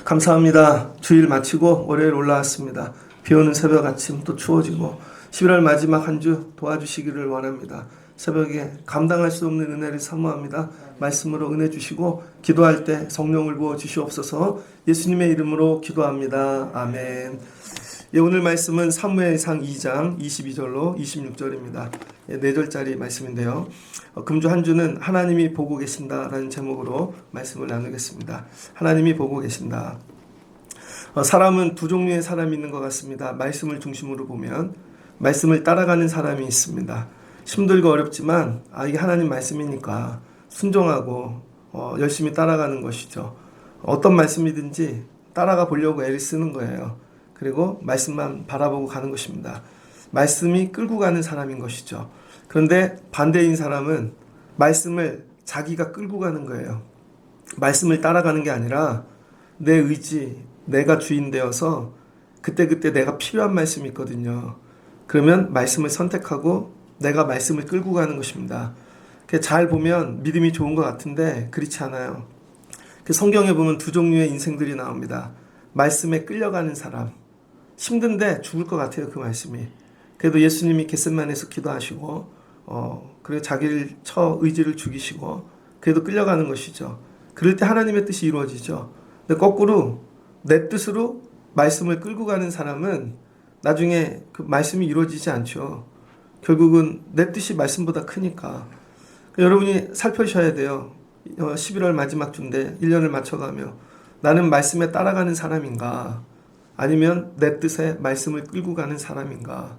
감사합니다. 주일 마치고 월요일 올라왔습니다. 비오는 새벽 아침 또 추워지고 11월 마지막 한 주 도와주시기를 원합니다. 새벽에 감당할 수 없는 은혜를 사모합니다. 말씀으로 은혜 주시고 기도할 때 성령을 부어 주시옵소서. 예수님의 이름으로 기도합니다. 아멘. 오늘 말씀은 사무엘상 2장 22절로 26절입니다. 4절짜리 말씀인데요. 금주 한 주는 하나님이 보고 계신다라는 제목으로 말씀을 나누겠습니다. 하나님이 보고 계신다. 사람은 두 종류의 사람이 있는 것 같습니다. 말씀을 중심으로 보면 말씀을 따라가는 사람이 있습니다. 힘들고 어렵지만 이게 하나님 말씀이니까 순종하고 열심히 따라가는 것이죠. 어떤 말씀이든지 따라가 보려고 애를 쓰는 거예요. 그리고 말씀만 바라보고 가는 것입니다. 말씀이 끌고 가는 사람인 것이죠. 그런데 반대인 사람은 말씀을 자기가 끌고 가는 거예요. 말씀을 따라가는 게 아니라 내 의지, 내가 주인 되어서 그때그때 내가 필요한 말씀이 있거든요. 그러면 말씀을 선택하고 내가 말씀을 끌고 가는 것입니다. 잘 보면 믿음이 좋은 것 같은데 그렇지 않아요. 성경에 보면 두 종류의 인생들이 나옵니다. 말씀에 끌려가는 사람. 힘든데 죽을 것 같아요, 그 말씀이. 그래도 예수님이 겟세마네에서 기도하시고 그리고 자기를 의지를 죽이시고 그래도 끌려가는 것이죠. 그럴 때 하나님의 뜻이 이루어지죠. 근데 거꾸로 내 뜻으로 말씀을 끌고 가는 사람은 나중에 그 말씀이 이루어지지 않죠. 결국은 내 뜻이 말씀보다 크니까. 여러분이 살펴셔야 돼요. 11월 마지막 주인데 1년을 맞춰가며 나는 말씀에 따라가는 사람인가? 아니면 내 뜻에 말씀을 끌고 가는 사람인가?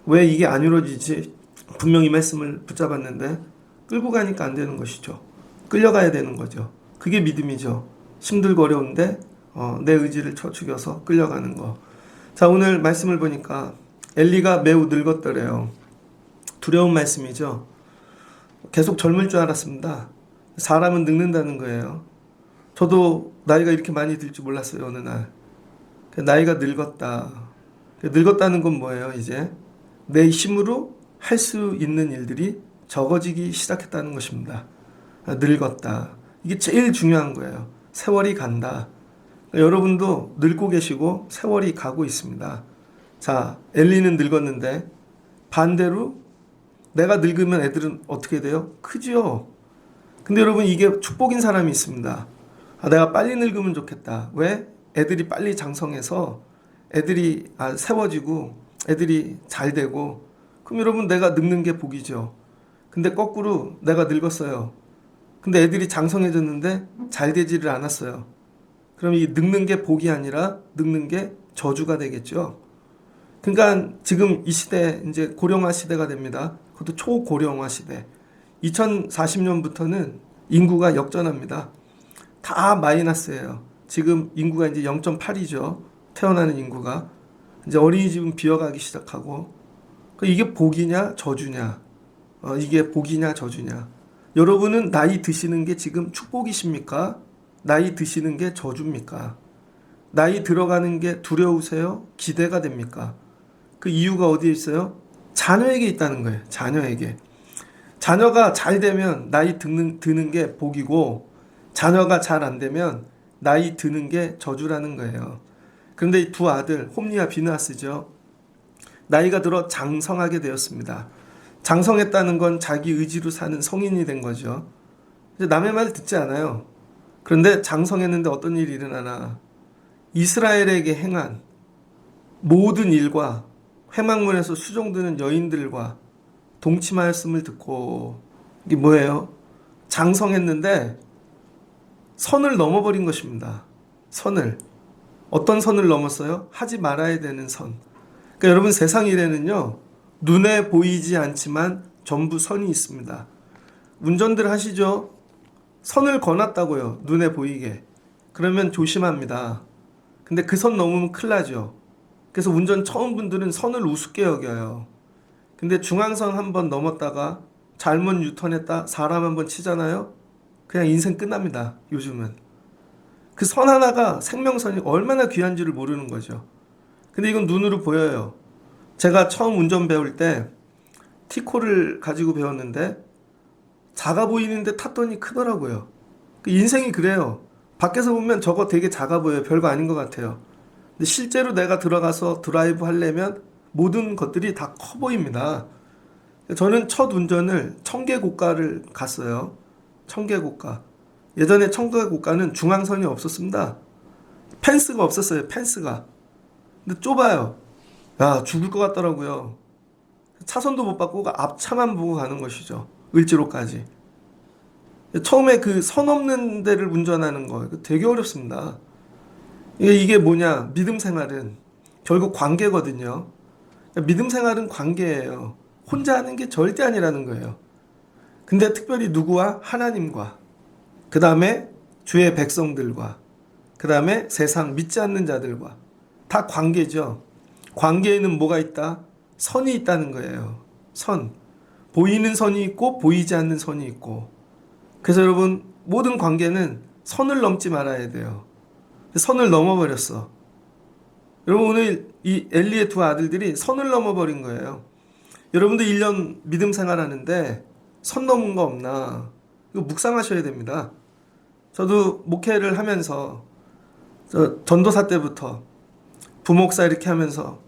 왜 이게 안 이루어지지? 분명히 말씀을 붙잡았는데 끌고 가니까 안 되는 것이죠. 끌려가야 되는 거죠. 그게 믿음이죠. 힘들고 어려운데 내 의지를 쳐죽여서 끌려가는 거. 자, 오늘 말씀을 보니까 엘리가 매우 늙었더래요. 두려운 말씀이죠. 계속 젊을 줄 알았습니다. 사람은 늙는다는 거예요. 저도 나이가 이렇게 많이 들 줄 몰랐어요, 어느 날. 나이가 늙었다. 늙었다는 건 뭐예요, 이제? 내 힘으로 할 수 있는 일들이 적어지기 시작했다는 것입니다. 늙었다. 이게 제일 중요한 거예요. 세월이 간다. 여러분도 늙고 계시고 세월이 가고 있습니다. 자, 엘리는 늙었는데 반대로 내가 늙으면 애들은 어떻게 돼요? 크지요. 근데 여러분 이게 축복인 사람이 있습니다. 내가 빨리 늙으면 좋겠다. 왜? 애들이 빨리 장성해서 애들이 세워지고 애들이 잘 되고 그럼 여러분 내가 늙는 게 복이죠. 근데 거꾸로 내가 늙었어요. 근데 애들이 장성해졌는데 잘 되지를 않았어요. 그럼 이 늙는 게 복이 아니라 늙는 게 저주가 되겠죠. 그러니까 지금 이 시대 이제 고령화 시대가 됩니다. 그것도 초고령화 시대. 2040년부터는 인구가 역전합니다. 다 마이너스예요. 지금 인구가 이제 0.8이죠. 태어나는 인구가. 이제 어린이집은 비어가기 시작하고. 이게 복이냐 저주냐. 이게 복이냐 저주냐. 여러분은 나이 드시는 게 지금 축복이십니까? 나이 드시는 게 저주입니까? 나이 들어가는 게 두려우세요? 기대가 됩니까? 그 이유가 어디에 있어요? 자녀에게 있다는 거예요. 자녀에게. 자녀가 잘 되면 나이 드는 게 복이고 자녀가 잘 안 되면 나이 드는 게 저주라는 거예요. 그런데 이 두 아들 홈리와 비느하스죠. 나이가 들어 장성하게 되었습니다. 장성했다는 건 자기 의지로 사는 성인이 된 거죠. 남의 말 듣지 않아요. 그런데 장성했는데 어떤 일이 일어나나. 이스라엘에게 행한 모든 일과 회막문에서 수종드는 여인들과 동침하였음을 듣고 이게 뭐예요? 장성했는데 선을 넘어버린 것입니다. 선을. 어떤 선을 넘었어요? 하지 말아야 되는 선. 그러니까 여러분 세상 일에는요. 눈에 보이지 않지만 전부 선이 있습니다. 운전들 하시죠? 선을 거놨다고요. 눈에 보이게. 그러면 조심합니다. 근데 그 선 넘으면 큰일 나죠. 그래서 운전 처음 분들은 선을 우습게 여겨요. 근데 중앙선 한번 넘었다가 잘못 유턴했다 사람 한번 치잖아요. 그냥 인생 끝납니다. 요즘은. 그 선 하나가 생명선이 얼마나 귀한지를 모르는 거죠. 근데 이건 눈으로 보여요. 제가 처음 운전 배울 때 티코를 가지고 배웠는데 작아 보이는데 탔더니 크더라고요. 인생이 그래요. 밖에서 보면 저거 되게 작아 보여요. 별거 아닌 것 같아요. 근데 실제로 내가 들어가서 드라이브 하려면 모든 것들이 다 커 보입니다. 저는 첫 운전을 청계고가를 갔어요. 청계고가. 예전에 청계고가는 중앙선이 없었습니다. 펜스가 없었어요. 펜스가. 근데 좁아요. 야, 죽을 것 같더라고요. 차선도 못 바꾸고 앞차만 보고 가는 것이죠. 을지로까지. 처음에 그 선 없는 데를 운전하는 거 되게 어렵습니다. 이게 뭐냐? 믿음 생활은 결국 관계거든요. 믿음 생활은 관계예요. 혼자 하는 게 절대 아니라는 거예요. 근데 특별히 누구와? 하나님과. 그 다음에 주의 백성들과. 그 다음에 세상 믿지 않는 자들과. 다 관계죠. 관계에는 뭐가 있다? 선이 있다는 거예요. 선. 보이는 선이 있고 보이지 않는 선이 있고. 그래서 여러분 모든 관계는 선을 넘지 말아야 돼요. 선을 넘어버렸어. 여러분 오늘 이 엘리의 두 아들들이 선을 넘어버린 거예요. 여러분들 1년 믿음 생활하는데 선 넘은 거 없나? 이거 묵상하셔야 됩니다. 저도 목회를 하면서 전도사 때부터 부목사 이렇게 하면서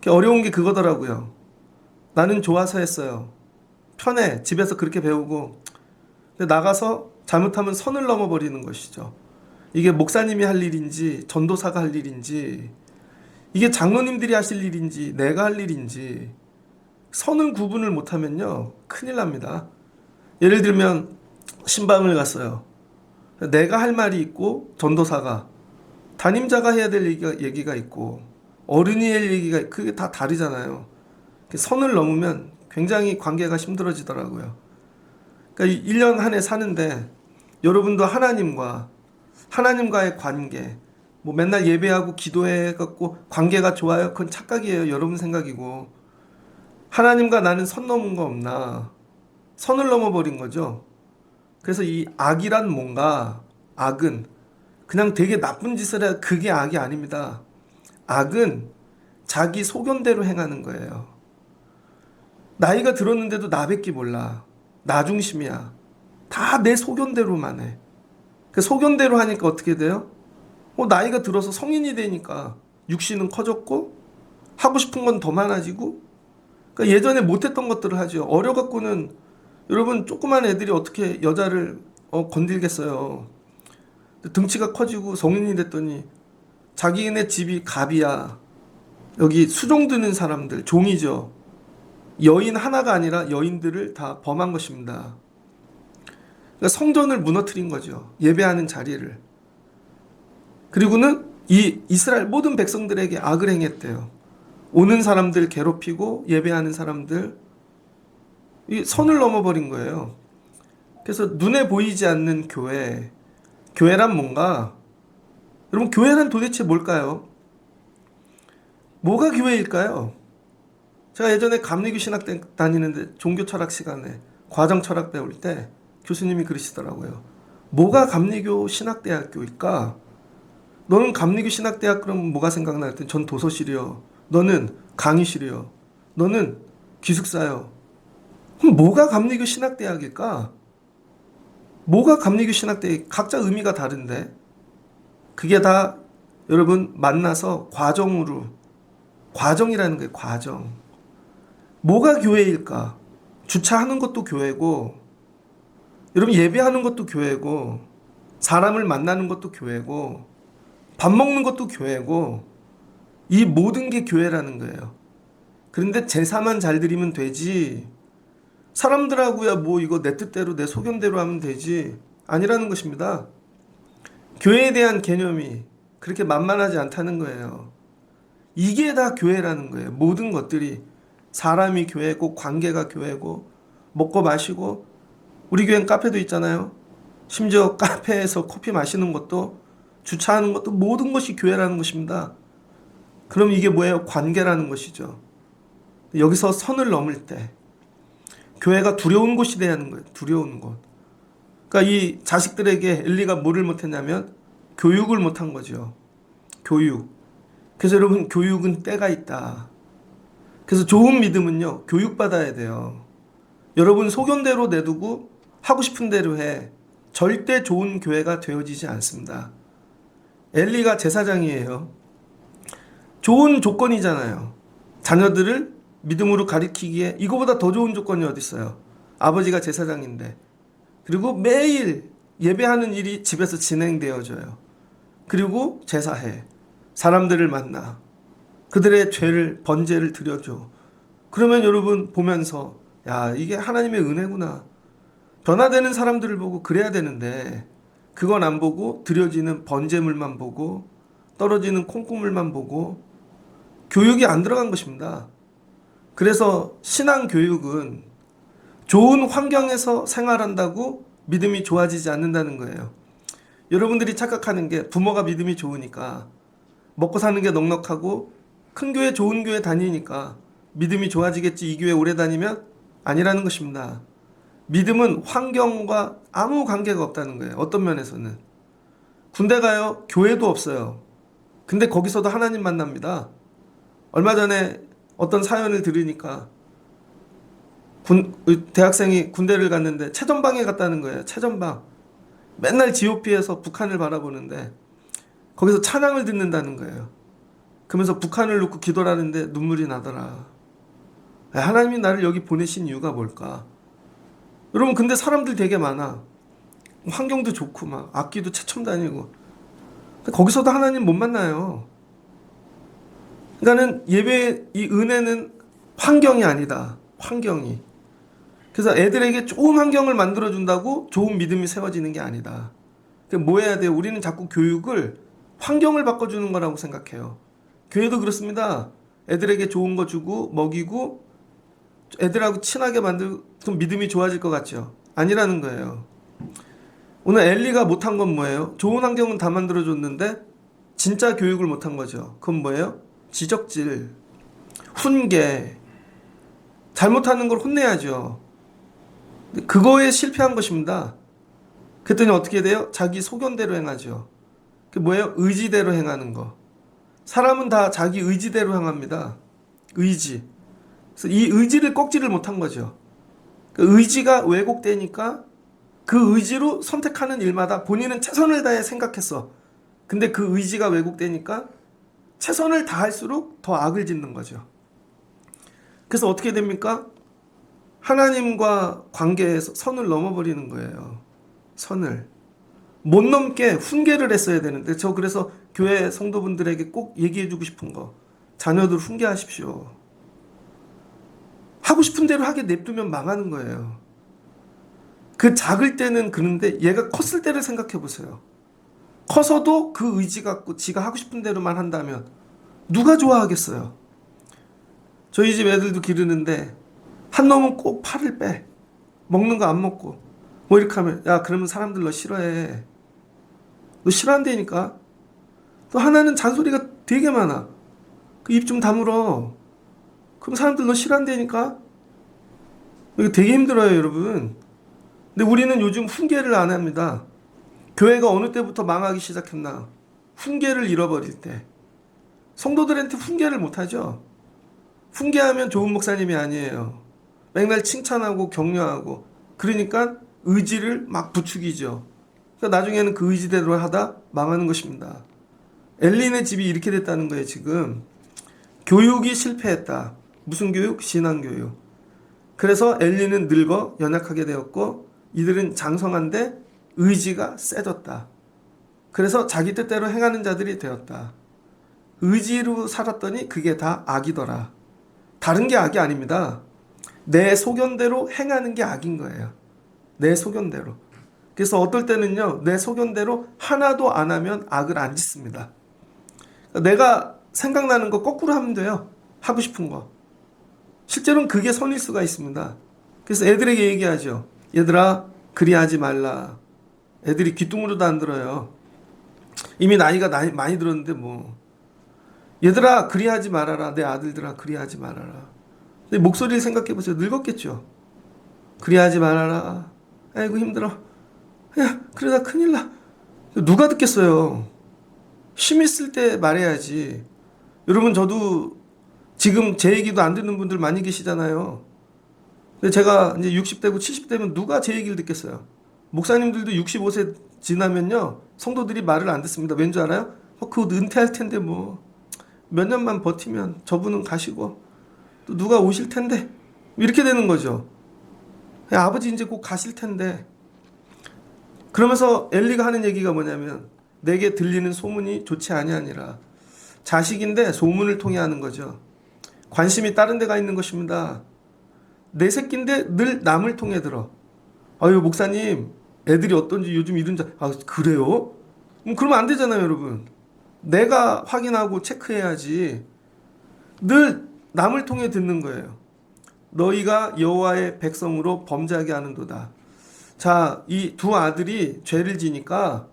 어려운 게 그거더라고요. 나는 좋아서 했어요. 편해. 집에서 그렇게 배우고. 근데 나가서 잘못하면 선을 넘어버리는 것이죠. 이게 목사님이 할 일인지 전도사가 할 일인지 이게 장로님들이 하실 일인지 내가 할 일인지 선을 구분을 못하면요 큰일 납니다. 예를 들면 신방을 갔어요. 내가 할 말이 있고 전도사가 담임자가 해야 될 얘기가 있고 어른이 할 얘기가 그게 다 다르잖아요. 선을 넘으면 굉장히 관계가 힘들어지더라고요. 그러니까 1년 한 해 사는데 여러분도 하나님과의 관계 뭐 맨날 예배하고 기도해갖고 관계가 좋아요. 그건 착각이에요. 여러분 생각이고 하나님과 나는 선 넘은 거 없나? 선을 넘어버린 거죠. 그래서 이 악이란 뭔가 악은 그냥 되게 나쁜 짓을 해야 그게 악이 아닙니다. 악은 자기 소견대로 행하는 거예요. 나이가 들었는데도 나밖에 몰라. 나 중심이야. 다 내 소견대로만 해. 그 소견대로 하니까 어떻게 돼요? 나이가 들어서 성인이 되니까 육신은 커졌고 하고 싶은 건 더 많아지고 그러니까 예전에 못했던 것들을 하죠. 어려갖고는 여러분 조그만 애들이 어떻게 여자를 건들겠어요. 등치가 커지고 성인이 됐더니 자기네 집이 갑이야. 여기 수종 드는 사람들 종이죠. 여인 하나가 아니라 여인들을 다 범한 것입니다. 그러니까 성전을 무너뜨린 거죠. 예배하는 자리를. 그리고는 이 이스라엘 모든 백성들에게 악을 행했대요. 오는 사람들 괴롭히고 예배하는 사람들 이 선을 넘어버린 거예요. 그래서 눈에 보이지 않는 교회. 교회란 뭔가? 여러분 교회란 도대체 뭘까요? 뭐가 교회일까요? 제가 예전에 감리교 신학대 다니는데 종교 철학 시간에 과정 철학 배울 때 교수님이 그러시더라고요. 뭐가 감리교 신학대학교일까? 너는 감리교 신학대학 그러면 뭐가 생각나? 했더니 전 도서실이요. 너는 강의실이요. 너는 기숙사요. 그럼 뭐가 감리교 신학대학일까? 뭐가 감리교 신학대학? 각자 의미가 다른데 그게 다 여러분 만나서 과정이라는 거예요. 과정. 뭐가 교회일까? 주차하는 것도 교회고 여러분 예배하는 것도 교회고 사람을 만나는 것도 교회고 밥 먹는 것도 교회고 이 모든 게 교회라는 거예요. 그런데 제사만 잘 드리면 되지 사람들하고야 뭐 이거 내 뜻대로 내 소견대로 하면 되지 아니라는 것입니다. 교회에 대한 개념이 그렇게 만만하지 않다는 거예요. 이게 다 교회라는 거예요. 모든 것들이 사람이 교회고 관계가 교회고 먹고 마시고 우리 교회는 카페도 있잖아요. 심지어 카페에서 커피 마시는 것도 주차하는 것도 모든 것이 교회라는 것입니다. 그럼 이게 뭐예요? 관계라는 것이죠. 여기서 선을 넘을 때 교회가 두려운 곳이 돼야 하는 거예요. 두려운 곳. 그러니까 이 자식들에게 엘리가 뭐를 못했냐면 교육을 못한 거죠. 교육. 그래서 여러분 교육은 때가 있다. 그래서 좋은 믿음은요, 교육받아야 돼요. 여러분 소견대로 내두고 하고 싶은 대로 해. 절대 좋은 교회가 되어지지 않습니다. 엘리가 제사장이에요. 좋은 조건이잖아요. 자녀들을 믿음으로 가리키기에 이거보다 더 좋은 조건이 어디 있어요. 아버지가 제사장인데. 그리고 매일 예배하는 일이 집에서 진행되어져요. 그리고 제사해. 사람들을 만나. 그들의 죄를 번제를 드려줘. 그러면 여러분 보면서 야, 이게 하나님의 은혜구나. 변화되는 사람들을 보고 그래야 되는데 그건 안 보고 드려지는 번제물만 보고 떨어지는 콩고물만 보고 교육이 안 들어간 것입니다. 그래서 신앙 교육은 좋은 환경에서 생활한다고 믿음이 좋아지지 않는다는 거예요. 여러분들이 착각하는 게 부모가 믿음이 좋으니까 먹고 사는 게 넉넉하고 큰 교회 좋은 교회 다니니까 믿음이 좋아지겠지, 이 교회 오래 다니면 아니라는 것입니다. 믿음은 환경과 아무 관계가 없다는 거예요. 어떤 면에서는. 군대 가요. 교회도 없어요. 근데 거기서도 하나님 만납니다. 얼마 전에 어떤 사연을 들으니까 대학생이 군대를 갔는데 최전방에 갔다는 거예요. 최전방. 맨날 GOP에서 북한을 바라보는데 거기서 찬양을 듣는다는 거예요. 그러면서 북한을 놓고 기도를 하는데 눈물이 나더라. 하나님이 나를 여기 보내신 이유가 뭘까? 여러분 근데 사람들 되게 많아. 환경도 좋고 막 악기도 최첨 다니고. 거기서도 하나님 못 만나요. 그러니까는 예배 이 은혜는 환경이 아니다. 환경이. 그래서 애들에게 좋은 환경을 만들어 준다고 좋은 믿음이 세워지는 게 아니다. 뭐 해야 돼요? 우리는 자꾸 교육을 환경을 바꿔주는 거라고 생각해요. 교회도 그렇습니다. 애들에게 좋은 거 주고 먹이고 애들하고 친하게 만들고 좀 믿음이 좋아질 것 같죠? 아니라는 거예요. 오늘 엘리가 못한 건 뭐예요? 좋은 환경은 다 만들어줬는데 진짜 교육을 못한 거죠. 그건 뭐예요? 지적질, 훈계, 잘못하는 걸 혼내야죠. 그거에 실패한 것입니다. 그랬더니 어떻게 돼요? 자기 소견대로 행하죠. 그게 뭐예요? 의지대로 행하는 거. 사람은 다 자기 의지대로 행합니다. 의지. 그래서 이 의지를 꺾지를 못한 거죠. 그 의지가 왜곡되니까 그 의지로 선택하는 일마다 본인은 최선을 다해 생각했어. 근데 그 의지가 왜곡되니까 최선을 다할수록 더 악을 짓는 거죠. 그래서 어떻게 됩니까? 하나님과 관계에서 선을 넘어버리는 거예요. 선을. 못 넘게 훈계를 했어야 되는데 저 그래서 교회 성도분들에게 꼭 얘기해주고 싶은 거. 자녀들 훈계하십시오. 하고 싶은 대로 하게 냅두면 망하는 거예요. 그 작을 때는 그런데 얘가 컸을 때를 생각해 보세요. 커서도 그 의지 갖고 지가 하고 싶은 대로만 한다면 누가 좋아하겠어요? 저희 집 애들도 기르는데 한 놈은 꼭 팔을 빼. 먹는 거 안 먹고. 뭐 이렇게 하면 야 그러면 사람들 너 싫어해. 너 싫어한다니까. 또 하나는 잔소리가 되게 많아. 그 입 좀 다물어. 그럼 사람들 너 싫어한다니까. 이거 되게 힘들어요 여러분. 근데 우리는 요즘 훈계를 안 합니다. 교회가 어느 때부터 망하기 시작했나? 훈계를 잃어버릴 때. 성도들한테 훈계를 못하죠. 훈계하면 좋은 목사님이 아니에요. 맨날 칭찬하고 격려하고 그러니까 의지를 막 부추기죠. 그러니까 나중에는 그 의지대로 하다 망하는 것입니다. 엘리네 집이 이렇게 됐다는 거예요 지금. 교육이 실패했다. 무슨 교육? 신앙교육. 그래서 엘리는 늙어 연약하게 되었고 이들은 장성한데 의지가 세졌다. 그래서 자기 뜻대로 행하는 자들이 되었다. 의지로 살았더니 그게 다 악이더라. 다른 게 악이 아닙니다. 내 소견대로 행하는 게 악인 거예요. 내 소견대로. 그래서 어떨 때는요, 내 소견대로 하나도 안 하면 악을 안 짓습니다. 내가 생각나는 거 거꾸로 하면 돼요. 하고 싶은 거. 실제로는 그게 선일 수가 있습니다. 그래서 애들에게 얘기하죠. 얘들아, 그리하지 말라. 애들이 귀뚱으로도 안 들어요. 이미 나이가 많이 들었는데 뭐. 얘들아, 그리하지 말아라. 내 아들들아, 그리하지 말아라. 근데 목소리를 생각해보세요. 늙었겠죠. 그리하지 말아라. 아이고 힘들어. 야, 그러다 큰일 나. 누가 듣겠어요. 힘 있을 때 말해야지. 여러분 저도 지금 제 얘기도 안 듣는 분들 많이 계시잖아요. 근데 제가 이제 60대고 70대면 누가 제 얘기를 듣겠어요? 목사님들도 65세 지나면요, 성도들이 말을 안 듣습니다. 왠 줄 알아요? 그거 은퇴할 텐데 뭐 몇 년만 버티면 저분은 가시고 또 누가 오실 텐데 이렇게 되는 거죠. 아버지 이제 곧 가실 텐데. 그러면서 엘리가 하는 얘기가 뭐냐면 내게 들리는 소문이 좋지 아니하니라. 자식인데 소문을 통해 하는 거죠. 관심이 다른 데가 있는 것입니다. 내 새끼인데 늘 남을 통해 들어. 아유 목사님 애들이 어떤지 요즘 이런 그래요? 그러면 안 되잖아요 여러분. 내가 확인하고 체크해야지. 늘 남을 통해 듣는 거예요. 너희가 여호와의 백성으로 범죄하게 하는도다. 자, 이 두 아들이 죄를 지니까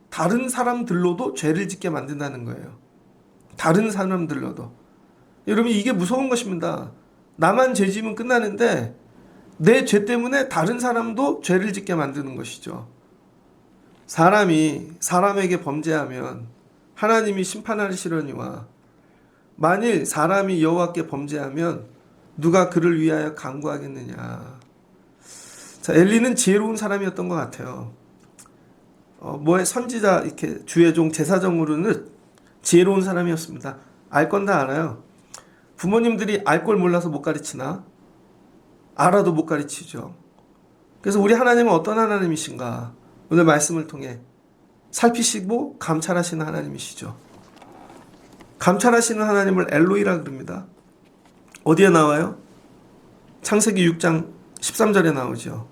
다른 사람들로도 죄를 짓게 만든다는 거예요. 다른 사람들로도. 여러분 이게 무서운 것입니다. 나만 죄 지면 끝나는데 내 죄 때문에 다른 사람도 죄를 짓게 만드는 것이죠. 사람이 사람에게 범죄하면 하나님이 심판하시려니와 만일 사람이 여호와께 범죄하면 누가 그를 위하여 간구하겠느냐. 자, 엘리는 지혜로운 사람이었던 것 같아요. 뭐의 선지자 이렇게 주의 종 제사장으로는 지혜로운 사람이었습니다. 알 건 다 알아요. 부모님들이 알 걸 몰라서 못 가르치나? 알아도 못 가르치죠. 그래서 우리 하나님은 어떤 하나님이신가? 오늘 말씀을 통해 살피시고 감찰하시는 하나님이시죠. 감찰하시는 하나님을 엘로이라 그럽니다. 어디에 나와요? 창세기 6장 13절에 나오죠.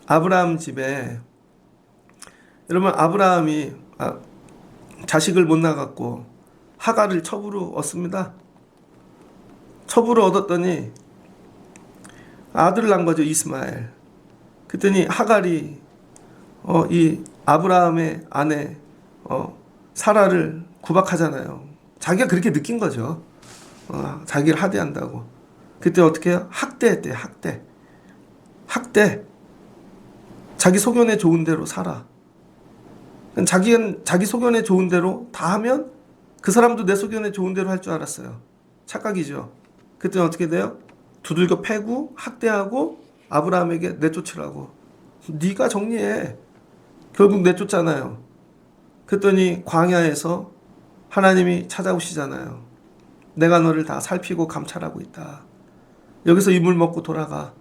아브라함 집에, 여러분 아브라함이 자식을 못 낳았고 하갈을 첩으로 얻습니다. 첩으로 얻었더니 아들을 낳은 거죠. 이스마엘. 그랬더니 하갈이 이 아브라함의 아내 사라를 구박하잖아요. 자기가 그렇게 느낀 거죠. 자기를 하대한다고. 그때 어떻게 해요? 학대했대요. 학대. 자기 소견에 좋은 대로 살아. 자기는 자기 소견에 좋은 대로 다 하면 그 사람도 내 소견에 좋은 대로 할 줄 알았어요. 착각이죠. 그때 어떻게 돼요? 두들겨 패고 학대하고 아브라함에게 내쫓으라고. 네가 정리해. 결국 내쫓잖아요. 그랬더니 광야에서 하나님이 찾아오시잖아요. 내가 너를 다 살피고 감찰하고 있다. 여기서 이물 먹고 돌아가.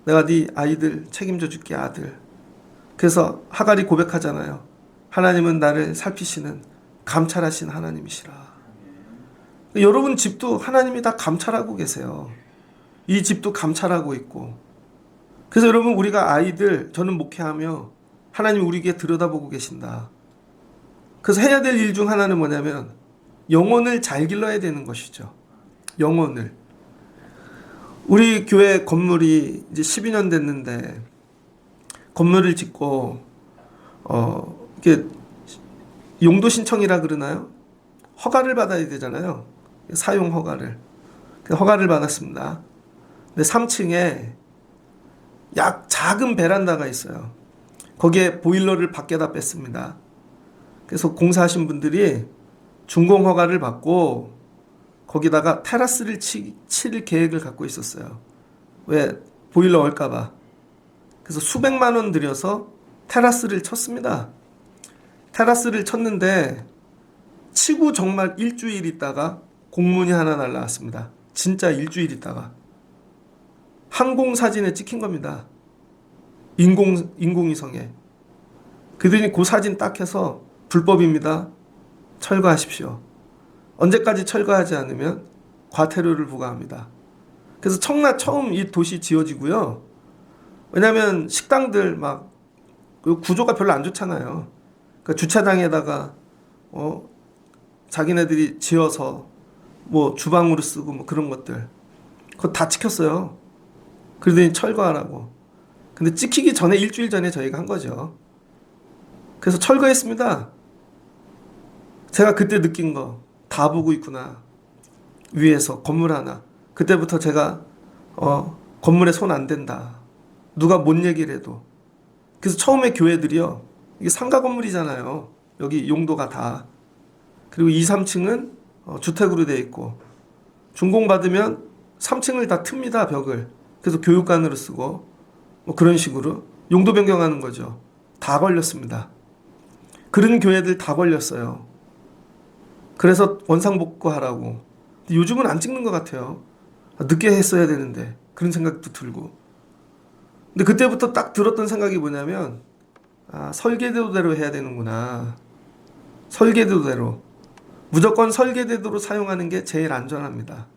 내가 네 아이들 책임져 줄게 아들. 그래서 하갈이 고백하잖아요. 하나님은 나를 살피시는 감찰하신 하나님이시라. 여러분 집도 하나님이 다 감찰하고 계세요. 이 집도 감찰하고 있고. 그래서 여러분 우리가 아이들, 저는 목회하며 하나님 우리에게 들여다보고 계신다. 그래서 해야 될 일 중 하나는 뭐냐면 영혼을 잘 길러야 되는 것이죠. 영혼을. 우리 교회 건물이 이제 12년 됐는데 건물을 짓고 이게 용도 신청이라 그러나요? 허가를 받아야 되잖아요. 사용 허가를. 허가를 받았습니다. 근데 3층에 작은 베란다가 있어요. 거기에 보일러를 밖에다 뺐습니다. 그래서 공사하신 분들이 준공 허가를 받고 거기다가 테라스를 칠 계획을 갖고 있었어요. 왜? 보일러 올까봐. 그래서 수백만 원 들여서 테라스를 쳤습니다. 테라스를 쳤는데 치고 정말 일주일 있다가 공문이 하나 날라왔습니다. 진짜 일주일 있다가 항공사진에 찍힌 겁니다. 인공위성에. 그들이 그 사진 딱 해서 불법입니다. 철거하십시오. 언제까지 철거하지 않으면 과태료를 부과합니다. 그래서 청라 처음 이 도시 지어지고요. 왜냐하면 식당들 막 구조가 별로 안 좋잖아요. 그러니까 주차장에다가 자기네들이 지어서 뭐 주방으로 쓰고 뭐 그런 것들 그거 다 찍혔어요. 그러더니 철거하라고. 근데 찍히기 전에 일주일 전에 저희가 한 거죠. 그래서 철거했습니다. 제가 그때 느낀 거 다 보고 있구나. 위에서 건물 하나. 그때부터 제가 건물에 손 안 댄다. 누가 뭔 얘기를 해도. 그래서 처음에 교회들이요. 이게 상가 건물이잖아요. 여기 용도가 다. 그리고 2, 3층은 주택으로 되어 있고 준공 받으면 3층을 다 틉니다, 벽을. 그래서 교육관으로 쓰고 뭐 그런 식으로 용도 변경하는 거죠. 다 걸렸습니다. 그런 교회들 다 걸렸어요. 그래서 원상복구하라고. 근데 요즘은 안 찍는 것 같아요. 늦게 했어야 되는데 그런 생각도 들고. 근데 그때부터 딱 들었던 생각이 뭐냐면 설계도대로 해야 되는구나. 설계도대로. 무조건 설계대로 사용하는 게 제일 안전합니다.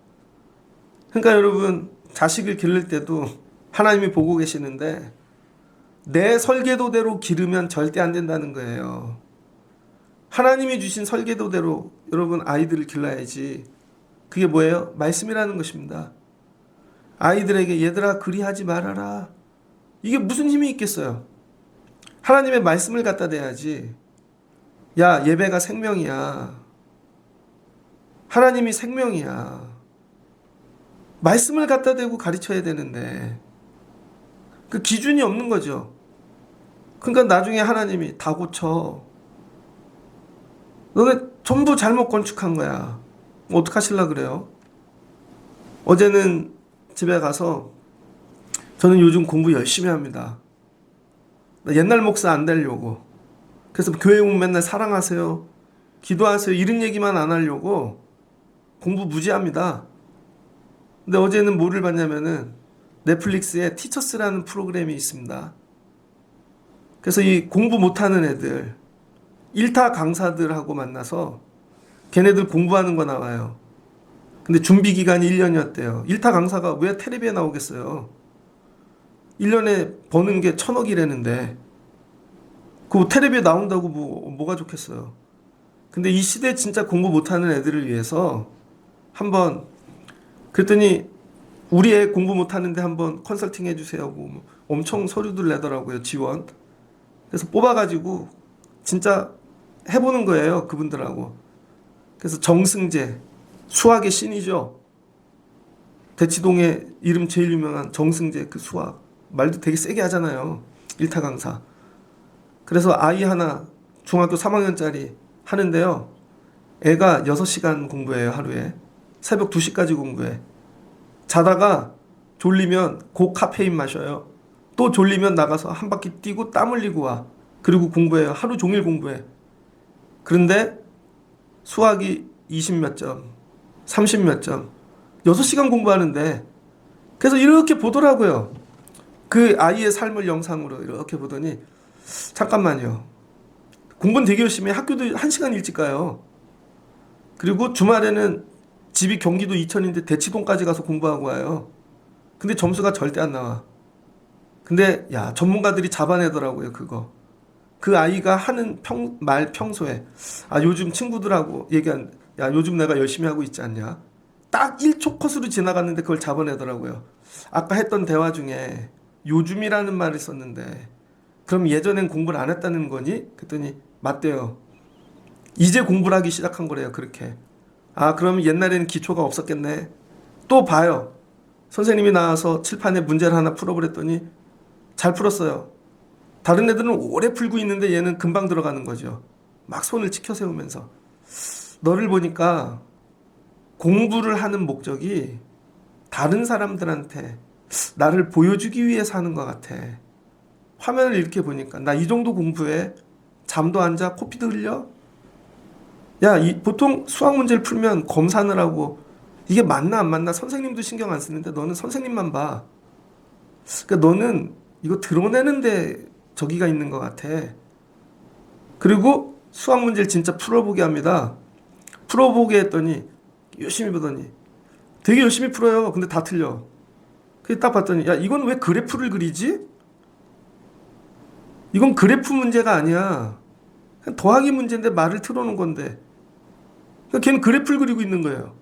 그러니까 여러분 자식을 기를 때도 하나님이 보고 계시는데 내 설계도대로 기르면 절대 안 된다는 거예요. 하나님이 주신 설계도대로 여러분 아이들을 길러야지. 그게 뭐예요? 말씀이라는 것입니다. 아이들에게 얘들아 그리하지 말아라. 이게 무슨 힘이 있겠어요? 하나님의 말씀을 갖다 대야지. 야, 예배가 생명이야. 하나님이 생명이야. 말씀을 갖다 대고 가르쳐야 되는데 그 기준이 없는 거죠. 그러니까 나중에 하나님이 다 고쳐. 너네 전부 잘못 건축한 거야. 어떡하실라 그래요? 어제는 집에 가서 저는 요즘 공부 열심히 합니다. 나 옛날 목사 안 되려고. 그래서 교회 오면 맨날 사랑하세요, 기도하세요 이런 얘기만 안 하려고 공부 무지합니다. 근데 어제는 뭐를 봤냐면은 넷플릭스에 티처스라는 프로그램이 있습니다. 그래서 이 공부 못하는 애들 1타 강사들하고 만나서 걔네들 공부하는 거 나와요. 근데 준비 기간이 1년이었대요. 1타 강사가 왜 텔레비에 나오겠어요? 1년에 버는 게 1,000억이라는데 그 텔레비에 나온다고 뭐가 좋겠어요. 근데 이 시대에 진짜 공부 못하는 애들을 위해서 한번 그랬더니 우리 애 공부 못하는데 한번 컨설팅 해주세요 하고 엄청 서류들 내더라고요. 지원. 그래서 뽑아가지고 진짜 해보는 거예요. 그분들하고. 그래서 정승재 수학의 신이죠. 대치동에 이름 제일 유명한 정승재 그 수학 말도 되게 세게 하잖아요. 1타 강사. 그래서 아이 하나 중학교 3학년짜리 하는데요. 애가 6시간 공부해요. 하루에. 새벽 2시까지 공부해. 자다가 졸리면 고카페인 마셔요. 또 졸리면 나가서 한 바퀴 뛰고 땀 흘리고 와. 그리고 공부해요. 하루 종일 공부해. 그런데 수학이 20몇 점, 30몇 점, 6시간 공부하는데 그래서 이렇게 보더라고요. 그 아이의 삶을 영상으로 이렇게 보더니 잠깐만요. 공부는 되게 열심히 해. 학교도 1시간 일찍 가요. 그리고 주말에는 집이 경기도 이천인데 대치동까지 가서 공부하고 와요. 근데 점수가 절대 안 나와. 근데 야 전문가들이 잡아내더라고요. 그거. 그 아이가 하는 평소에 요즘 친구들하고 얘기한 야 요즘 내가 열심히 하고 있지 않냐. 딱 1초 컷으로 지나갔는데 그걸 잡아내더라고요. 아까 했던 대화 중에 요즘이라는 말을 썼는데 그럼 예전엔 공부를 안 했다는 거니? 그랬더니 맞대요. 이제 공부를 하기 시작한 거래요. 그렇게. 그러면 옛날에는 기초가 없었겠네. 또 봐요. 선생님이 나와서 칠판에 문제를 하나 풀어보랬더니 잘 풀었어요. 다른 애들은 오래 풀고 있는데 얘는 금방 들어가는 거죠. 막 손을 치켜 세우면서. 너를 보니까 공부를 하는 목적이 다른 사람들한테 나를 보여주기 위해서 하는 것 같아. 화면을 이렇게 보니까 나 이 정도 공부해. 잠도 안 자, 코피도 흘려. 야, 보통 수학 문제를 풀면 검사를 하고 이게 맞나 안 맞나 선생님도 신경 안 쓰는데 너는 선생님만 봐. 그러니까 너는 이거 드러내는데 저기가 있는 것 같아. 그리고 수학 문제를 진짜 풀어보게 합니다. 풀어보게 했더니 열심히 보더니 되게 열심히 풀어요. 근데 다 틀려. 그래서 딱 봤더니 야 이건 왜 그래프를 그리지? 이건 그래프 문제가 아니야. 그냥 더하기 문제인데 말을 틀어놓은 건데. 그러니까 걔는 그래프를 그리고 있는 거예요.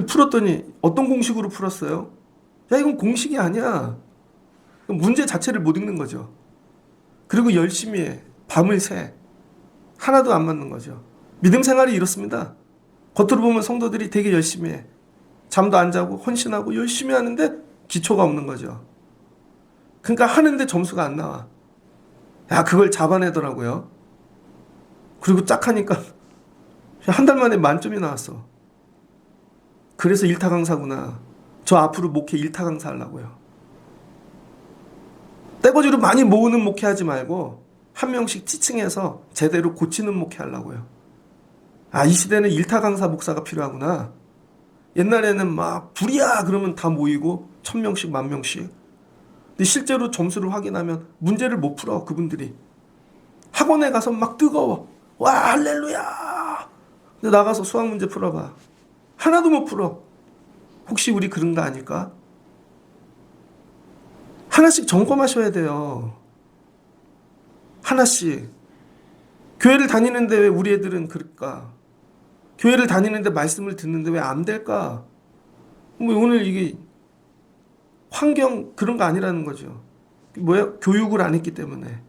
풀었더니 어떤 공식으로 풀었어요? 야 이건 공식이 아니야. 문제 자체를 못 읽는 거죠. 그리고 열심히 해. 밤을 새. 하나도 안 맞는 거죠. 믿음 생활이 이렇습니다. 겉으로 보면 성도들이 되게 열심히 해. 잠도 안 자고 헌신하고 열심히 하는데 기초가 없는 거죠. 그러니까 하는데 점수가 안 나와. 야 그걸 잡아내더라고요. 그리고 짝 하니까 한 달 만에 만점이 나왔어. 그래서 일타 강사구나. 저 앞으로 목회 일타 강사 하려고요. 떼거지로 많이 모으는 목회 하지 말고 한 명씩 지칭해서 제대로 고치는 목회 하려고요. 아, 이 시대는 일타 강사 목사가 필요하구나. 옛날에는 막 불이야 그러면 다 모이고 1000명씩 10,000명씩. 근데 실제로 점수를 확인하면 문제를 못 풀어. 그분들이 학원에 가서 막 뜨거워. 와 할렐루야. 근데 나가서 수학 문제 풀어봐. 하나도 못 풀어. 혹시 우리 그런 거 아닐까? 하나씩 점검하셔야 돼요. 하나씩. 교회를 다니는데 왜 우리 애들은 그럴까? 교회를 다니는데 말씀을 듣는데 왜 안 될까? 뭐 오늘 이게 환경 그런 거 아니라는 거죠. 뭐예요? 교육을 안 했기 때문에.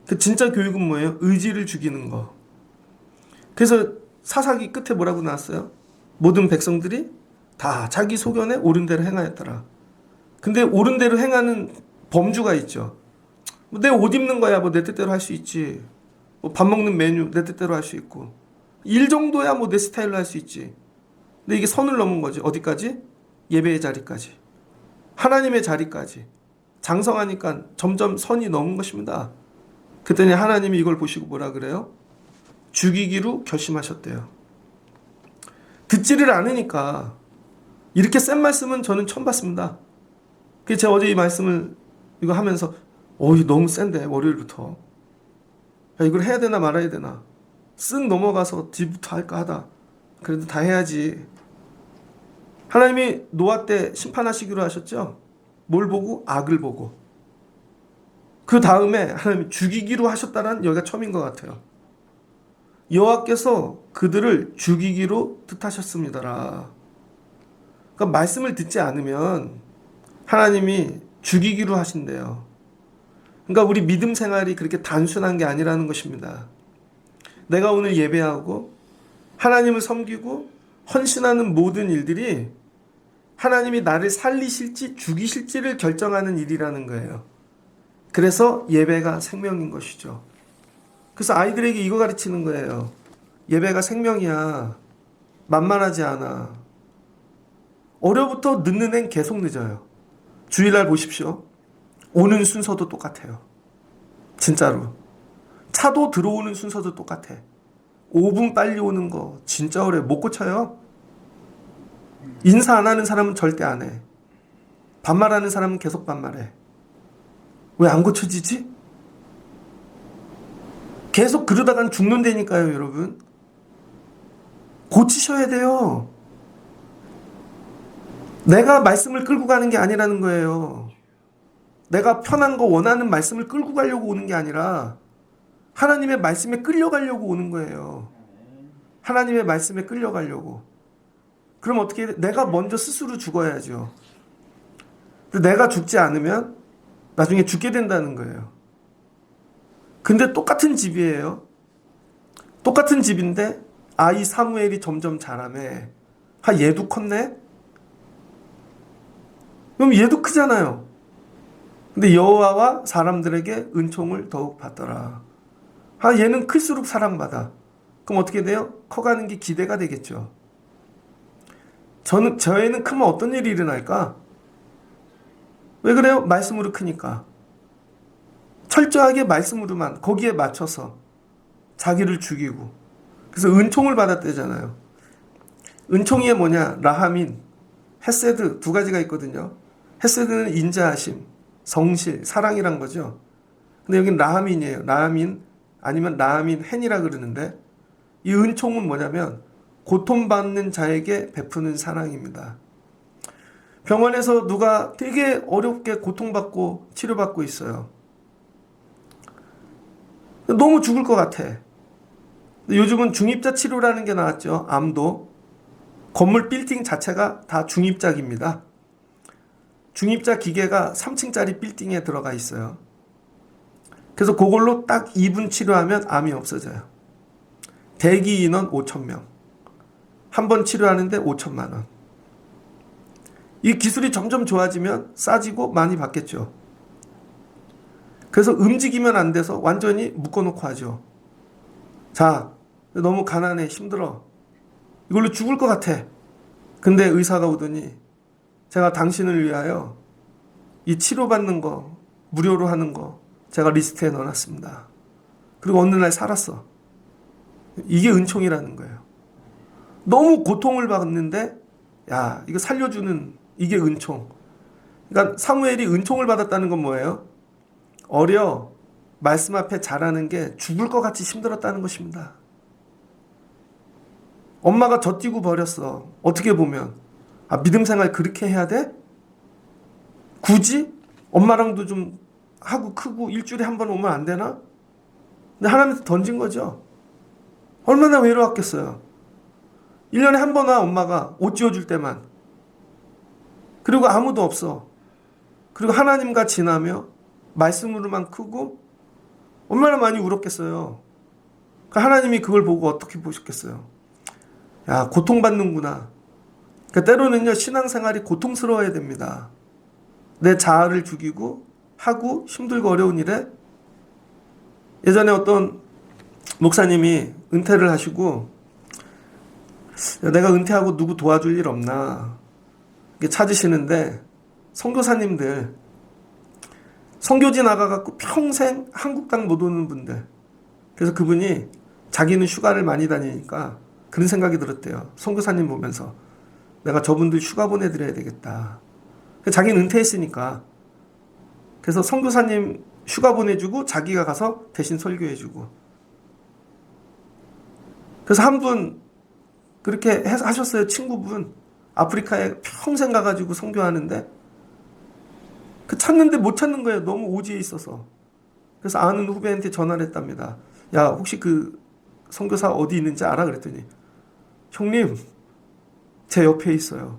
그 진짜 교육은 뭐예요? 의지를 죽이는 거. 그래서 사사기 끝에 뭐라고 나왔어요? 모든 백성들이 다 자기 소견에 옳은 대로 행하였더라. 근데 옳은 대로 행하는 범주가 있죠. 뭐 내 옷 입는 거야 뭐 내 뜻대로 할 수 있지. 뭐 밥 먹는 메뉴 내 뜻대로 할 수 있고. 일 정도야 뭐 내 스타일로 할 수 있지. 근데 이게 선을 넘은 거지. 어디까지? 예배의 자리까지. 하나님의 자리까지. 장성하니까 점점 선이 넘은 것입니다. 그랬더니 하나님이 이걸 보시고 뭐라 그래요? 죽이기로 결심하셨대요. 듣지를 않으니까. 이렇게 센 말씀은 저는 처음 봤습니다. 그래서 제가 어제 이 말씀을 이거 하면서 이거 너무 센데 월요일부터. 야, 이걸 해야 되나 말아야 되나. 쓱 넘어가서 뒤부터 할까 하다. 그래도 다 해야지. 하나님이 노아 때 심판하시기로 하셨죠? 뭘 보고? 악을 보고. 그 다음에 하나님이 죽이기로 하셨다는 여기가 처음인 것 같아요. 여호와께서 그들을 죽이기로 뜻하셨습니다라. 그러니까 말씀을 듣지 않으면 하나님이 죽이기로 하신대요. 그러니까 우리 믿음 생활이 그렇게 단순한 게 아니라는 것입니다. 내가 오늘 예배하고 하나님을 섬기고 헌신하는 모든 일들이 하나님이 나를 살리실지 죽이실지를 결정하는 일이라는 거예요. 그래서 예배가 생명인 것이죠. 그래서 아이들에게 이거 가르치는 거예요. 예배가 생명이야. 만만하지 않아. 어려부터 늦는 앤 계속 늦어요. 주일날 보십시오. 오는 순서도 똑같아요. 진짜로. 차도 들어오는 순서도 똑같아. 5분 빨리 오는 거 진짜 어려워. 못 고쳐요. 인사 안 하는 사람은 절대 안 해. 반말하는 사람은 계속 반말해. 왜 안 고쳐지지? 계속 그러다간 죽는다니까요, 여러분. 고치셔야 돼요. 내가 말씀을 끌고 가는 게 아니라는 거예요. 내가 편한 거 원하는 말씀을 끌고 가려고 오는 게 아니라 하나님의 말씀에 끌려가려고 오는 거예요. 하나님의 말씀에 끌려가려고. 그럼 어떻게 해? 내가 먼저 스스로 죽어야죠. 근데 내가 죽지 않으면 나중에 죽게 된다는 거예요. 근데 똑같은 집이에요. 똑같은 집인데 아이 사무엘이 점점 자라매. 얘도 컸네? 그럼 얘도 크잖아요. 근데 여호와와 사람들에게 은총을 더욱 받더라. 얘는 클수록 사랑받아. 그럼 어떻게 돼요? 커가는 게 기대가 되겠죠. 저애는 크면 어떤 일이 일어날까? 왜 그래요? 말씀으로 크니까. 철저하게 말씀으로만 거기에 맞춰서 자기를 죽이고. 그래서 은총을 받았대잖아요. 은총이 뭐냐? 라하민, 헤세드 두 가지가 있거든요. 헤세드는 인자하심, 성실, 사랑이란 거죠. 근데 여기는 라하민이에요. 라하민 아니면 라하민 헨이라 그러는데 이 은총은 뭐냐면 고통받는 자에게 베푸는 사랑입니다. 병원에서 누가 되게 어렵게 고통받고 치료받고 있어요. 너무 죽을 것 같아. 요즘은 중입자 치료라는 게 나왔죠. 암도. 건물 빌딩 자체가 다 중입자기입니다. 중입자 기계가 3층짜리 빌딩에 들어가 있어요. 그래서 그걸로 딱 2분 치료하면 암이 없어져요. 대기 인원 5,000명. 한 번 치료하는데 5천만 원. 이 기술이 점점 좋아지면 싸지고 많이 받겠죠. 그래서 움직이면 안 돼서 완전히 묶어놓고 하죠. 자, 너무 가난해, 힘들어. 이걸로 죽을 것 같아. 근데 의사가 오더니 제가 당신을 위하여 이 치료받는 거 무료로 하는 거 제가 리스트에 넣어놨습니다. 그리고 어느 날 살았어. 이게 은총이라는 거예요. 너무 고통을 받는데 야, 이거 살려주는 이게 은총. 그러니까 사무엘이 은총을 받았다는 건 뭐예요? 어려 말씀 앞에 자라는 게 죽을 것 같이 힘들었다는 것입니다. 엄마가 젖띠고 버렸어. 어떻게 보면 믿음 생활 그렇게 해야 돼? 굳이? 엄마랑도 좀 하고 크고 일주일에 한 번 오면 안 되나? 근데 하나님한테 던진 거죠. 얼마나 외로웠겠어요. 1년에 한 번 와 엄마가 옷 지어줄 때만. 그리고 아무도 없어. 그리고 하나님과 지나며 말씀으로만 크고 얼마나 많이 울었겠어요. 하나님이 그걸 보고 어떻게 보셨겠어요. 야, 고통받는구나. 그러니까 때로는요, 신앙생활이 고통스러워야 됩니다. 내 자아를 죽이고 하고 힘들고 어려운 일에 예전에 어떤 목사님이 은퇴를 하시고 내가 은퇴하고 누구 도와줄 일 없나 찾으시는데 선교사님들 선교지 나가갖고 평생 한국 땅 못 오는 분들, 그래서 그분이 자기는 휴가를 많이 다니니까 그런 생각이 들었대요. 선교사님 보면서 내가 저분들 휴가 보내드려야 되겠다. 자기는 은퇴했으니까. 그래서 선교사님 휴가 보내주고 자기가 가서 대신 설교해주고. 그래서 한 분 그렇게 하셨어요. 친구분 아프리카에 평생 가가지고 선교하는데 찾는데 못 찾는 거예요. 너무 오지에 있어서. 그래서 아는 후배한테 전화를 했답니다. 야, 혹시 그 선교사 어디 있는지 알아? 그랬더니 형님 제 옆에 있어요.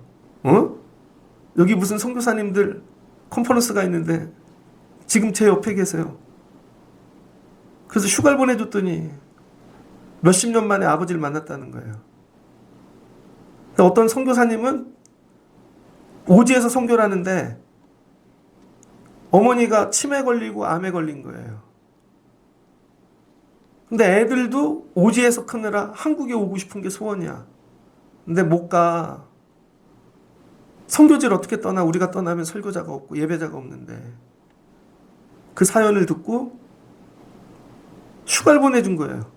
여기 무슨 선교사님들 컨퍼런스가 있는데 지금 제 옆에 계세요. 그래서 휴가를 보내줬더니 몇십 년 만에 아버지를 만났다는 거예요. 어떤 선교사님은 오지에서 선교를 하는데 어머니가 치매 걸리고 암에 걸린 거예요. 근데 애들도 오지에서 크느라 한국에 오고 싶은 게 소원이야. 근데 못 가. 선교지를 어떻게 떠나? 우리가 떠나면 설교자가 없고 예배자가 없는데. 그 사연을 듣고 휴가를 보내준 거예요.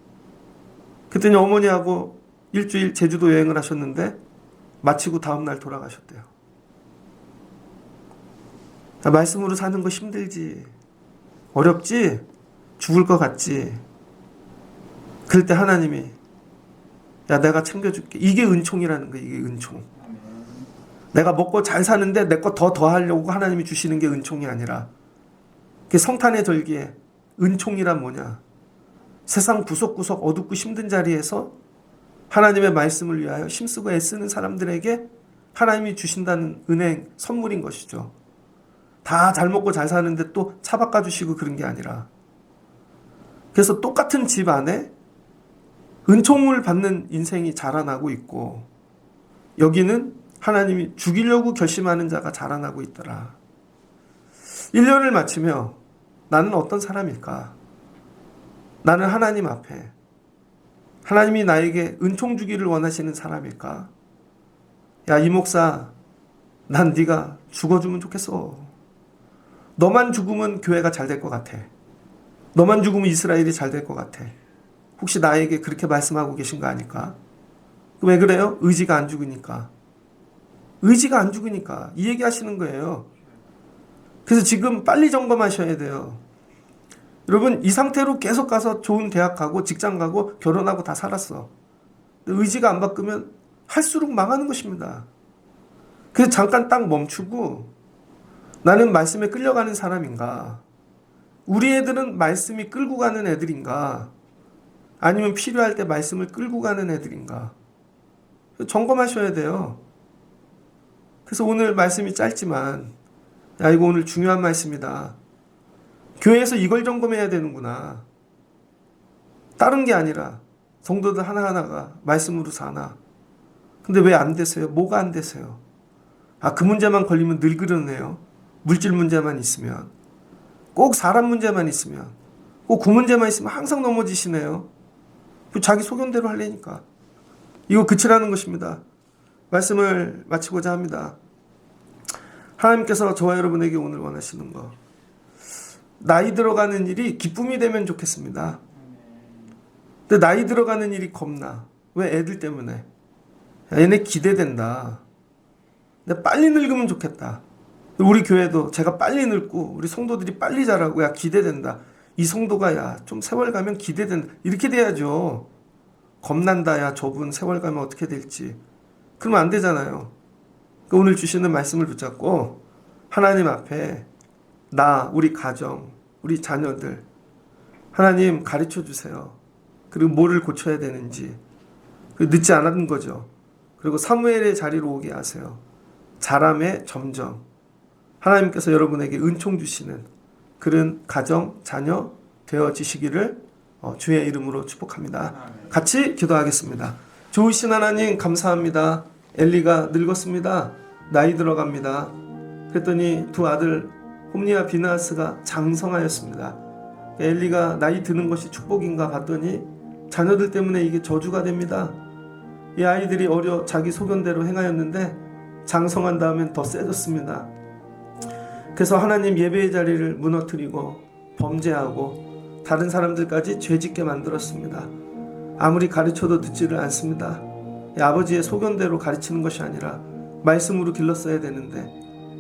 그랬더니 어머니하고 일주일 제주도 여행을 하셨는데 마치고 다음날 돌아가셨대요. 말씀으로 사는 거 힘들지? 어렵지? 죽을 것 같지? 그럴 때 하나님이 야, 내가 챙겨줄게. 이게 은총이라는 거예요. 이게 은총. 내가 먹고 잘 사는데 내 거 더 하려고 하나님이 주시는 게 은총이 아니라, 그게 성탄의 절기에 은총이란 뭐냐? 세상 구석구석 어둡고 힘든 자리에서 하나님의 말씀을 위하여 힘쓰고 애쓰는 사람들에게 하나님이 주신다는 은행 선물인 것이죠. 다 잘 먹고 잘 사는데 또 차 바꿔주시고 그런 게 아니라. 그래서 똑같은 집 안에 은총을 받는 인생이 자라나고 있고, 여기는 하나님이 죽이려고 결심하는 자가 자라나고 있더라. 1년을 마치며 나는 어떤 사람일까? 나는 하나님 앞에 하나님이 나에게 은총 주기를 원하시는 사람일까? 야, 이 목사, 난 네가 죽어주면 좋겠어. 너만 죽으면 교회가 잘 될 것 같아. 너만 죽으면 이스라엘이 잘 될 것 같아. 혹시 나에게 그렇게 말씀하고 계신 거 아닐까? 왜 그래요? 의지가 안 죽으니까. 의지가 안 죽으니까 이 얘기 하시는 거예요. 그래서 지금 빨리 점검하셔야 돼요. 여러분, 이 상태로 계속 가서 좋은 대학 가고 직장 가고 결혼하고 다 살았어. 의지가 안 바꾸면 할수록 망하는 것입니다. 그래서 잠깐 딱 멈추고 나는 말씀에 끌려가는 사람인가? 우리 애들은 말씀이 끌고 가는 애들인가? 아니면 필요할 때 말씀을 끌고 가는 애들인가? 점검하셔야 돼요. 그래서 오늘 말씀이 짧지만, 야, 이거 오늘 중요한 말씀이다. 교회에서 이걸 점검해야 되는구나. 다른 게 아니라 성도들 하나하나가 말씀으로 사나. 근데 왜 안 되세요? 뭐가 안 되세요? 그 문제만 걸리면 늘 그러네요. 물질 문제만 있으면, 꼭 사람 문제만 있으면, 꼭 그 문제만 있으면 항상 넘어지시네요. 자기 소견대로 하려니까. 이거 그치라는 것입니다. 말씀을 마치고자 합니다. 하나님께서 저와 여러분에게 오늘 원하시는 거, 나이 들어가는 일이 기쁨이 되면 좋겠습니다. 근데 나이 들어가는 일이 겁나. 왜? 애들 때문에. 야, 얘네 기대된다. 근데 빨리 늙으면 좋겠다. 우리 교회도 제가 빨리 늙고 우리 성도들이 빨리 자라고, 야 기대된다. 이 성도가 야 좀 세월 가면 기대된다. 이렇게 돼야죠. 겁난다. 야 저분 세월 가면 어떻게 될지. 그러면 안 되잖아요. 그러니까 오늘 주시는 말씀을 붙잡고 하나님 앞에 나, 우리 가정, 우리 자녀들 하나님 가르쳐 주세요. 그리고 뭐를 고쳐야 되는지. 늦지 않은 거죠. 그리고 사무엘의 자리로 오게 하세요. 자람의 점정. 하나님께서 여러분에게 은총 주시는 그런 가정, 자녀 되어지시기를 주의 이름으로 축복합니다. 같이 기도하겠습니다. 좋으신 하나님 감사합니다. 엘리가 늙었습니다. 나이 들어갑니다. 그랬더니 두 아들 홈니와 비나스가 장성하였습니다. 엘리가 나이 드는 것이 축복인가 봤더니 자녀들 때문에 이게 저주가 됩니다. 이 아이들이 어려 자기 소견대로 행하였는데 장성한 다음엔 더 세졌습니다. 그래서 하나님 예배의 자리를 무너뜨리고 범죄하고 다른 사람들까지 죄짓게 만들었습니다. 아무리 가르쳐도 듣지를 않습니다. 아버지의 소견대로 가르치는 것이 아니라 말씀으로 길렀어야 되는데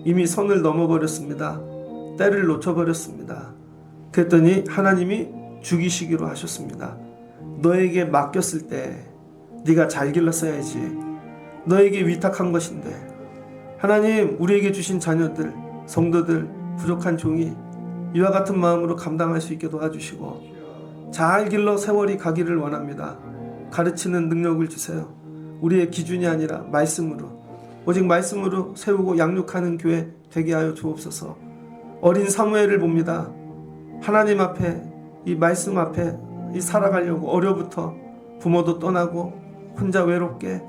이미 선을 넘어버렸습니다. 때를 놓쳐버렸습니다. 그랬더니 하나님이 죽이시기로 하셨습니다. 너에게 맡겼을 때 네가 잘 길렀어야지. 너에게 위탁한 것인데. 하나님, 우리에게 주신 자녀들, 성도들, 부족한 종이 이와 같은 마음으로 감당할 수 있게 도와주시고 잘 길러 세월이 가기를 원합니다. 가르치는 능력을 주세요. 우리의 기준이 아니라 말씀으로, 오직 말씀으로 세우고 양육하는 교회 되게 하여 주옵소서. 어린 사무엘을 봅니다. 하나님 앞에, 이 말씀 앞에 살아가려고 어려부터 부모도 떠나고 혼자 외롭게,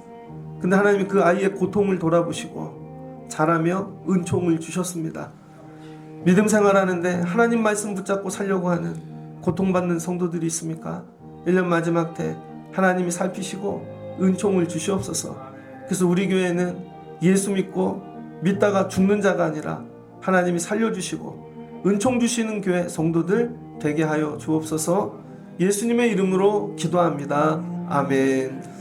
근데 하나님이 그 아이의 고통을 돌아보시고 자라며 은총을 주셨습니다. 믿음 생활하는데 하나님 말씀 붙잡고 살려고 하는 고통받는 성도들이 있습니까? 1년 마지막 때 하나님이 살피시고 은총을 주시옵소서. 그래서 우리 교회는 예수 믿고 믿다가 죽는 자가 아니라 하나님이 살려주시고 은총 주시는 교회 성도들 되게 하여 주옵소서. 예수님의 이름으로 기도합니다. 아멘.